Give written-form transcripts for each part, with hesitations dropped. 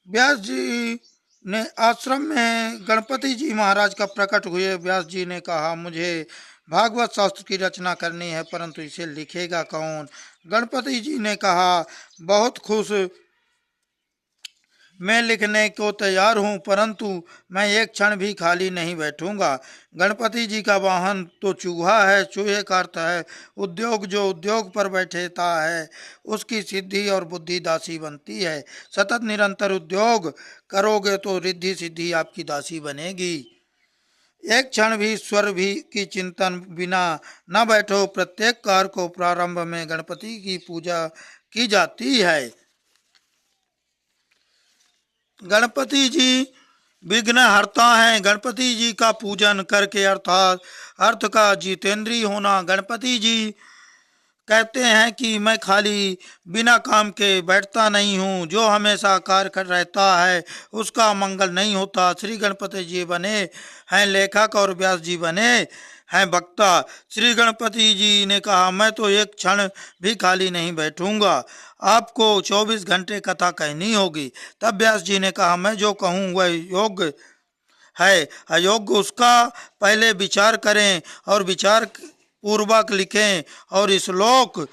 व्यास जी ने आश्रम में गणपति जी महाराज का प्रकट हुए। व्यास जी ने कहा, मुझे भागवत शास्त्र की रचना करनी है, परंतु इसे लिखेगा कौन? गणपति जी ने कहा, बहुत खुश, मैं लिखने को तैयार हूँ, परंतु मैं एक क्षण भी खाली नहीं बैठूंगा। गणपति जी का वाहन तो चूहा है। चूहे का अर्थ है उद्योग। जो उद्योग पर बैठता है उसकी सिद्धि और बुद्धि दासी बनती है। सतत निरंतर उद्योग करोगे तो रिद्धि सिद्धि आपकी दासी बनेगी। एक क्षण भी स्वर भी की चिंतन बिना न बैठो। प्रत्येक कार्य को प्रारंभ में गणपति की पूजा की जाती है। गणपति जी विघ्न हरता है। गणपति जी का पूजन करके अर्थात अर्थ का जितेंद्रीय होना। गणपति जी कहते हैं कि मैं खाली बिना काम के बैठता नहीं हूँ। जो हमेशा कार्य कर रहता है उसका मंगल नहीं होता। श्री गणपति जी बने हैं लेखक और व्यास जी बने हैं वक्ता। श्री गणपति जी ने कहा, मैं तो एक क्षण भी खाली नहीं बैठूंगा, आपको 24 घंटे कथा कहनी होगी। तब व्यास जी ने कहा, मैं जो कहूँ वह योग्य है, अयोग्य उसका पहले विचार करें और विचार पूर्वक लिखें। और श्लोक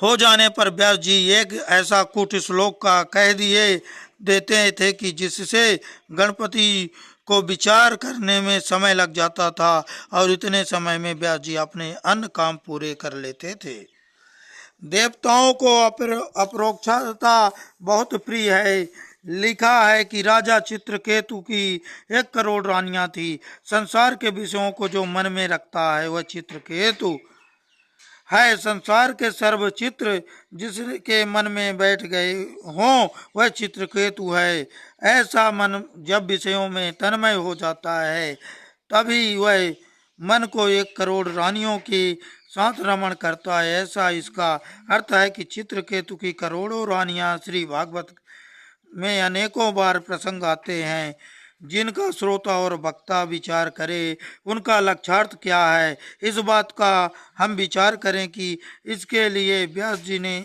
हो जाने पर व्यास जी एक ऐसा कुट श्लोक का कह दिए देते थे कि जिससे गणपति को विचार करने में समय लग जाता था, और इतने समय में व्यास जी अपने अन्य काम पूरे कर लेते थे। देवताओं को अपरोक्षता बहुत प्रिय है। लिखा है कि राजा चित्रकेतु की 1 करोड़ रानियां थी। संसार के विषयों को जो मन में रखता है वह चित्रकेतु है। संसार के सर्व चित्र जिसके मन में बैठ गए हों वह चित्रकेतु है। ऐसा मन जब विषयों में तन्मय हो जाता है तभी वह मन को 1 करोड़ रानियों के साथ रमण करता है। ऐसा इसका अर्थ है कि चित्रकेतु की करोड़ों रानियां श्री भागवत में अनेकों बार प्रसंग आते हैं। जिनका श्रोता और वक्ता विचार करे उनका लक्ष्यार्थ क्या है, इस बात का हम विचार करें कि इसके लिए व्यास जी ने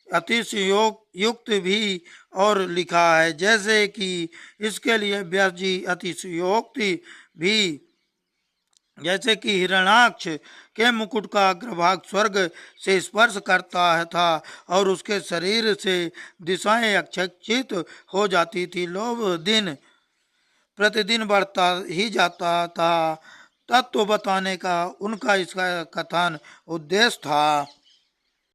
अतिशयोग युक्त भी और लिखा है। जैसे कि इसके लिए व्यास जी अतिशयोक्ति भी, जैसे कि हिरणाक्ष के मुकुट का अग्रभाग स्वर्ग से स्पर्श करता है था और उसके शरीर से दिशाएं आच्छादित हो जाती थी। लोभ दिन प्रतिदिन बढ़ता ही जाता था। तत्व बताने का उनका इसका कथन उद्देश्य था।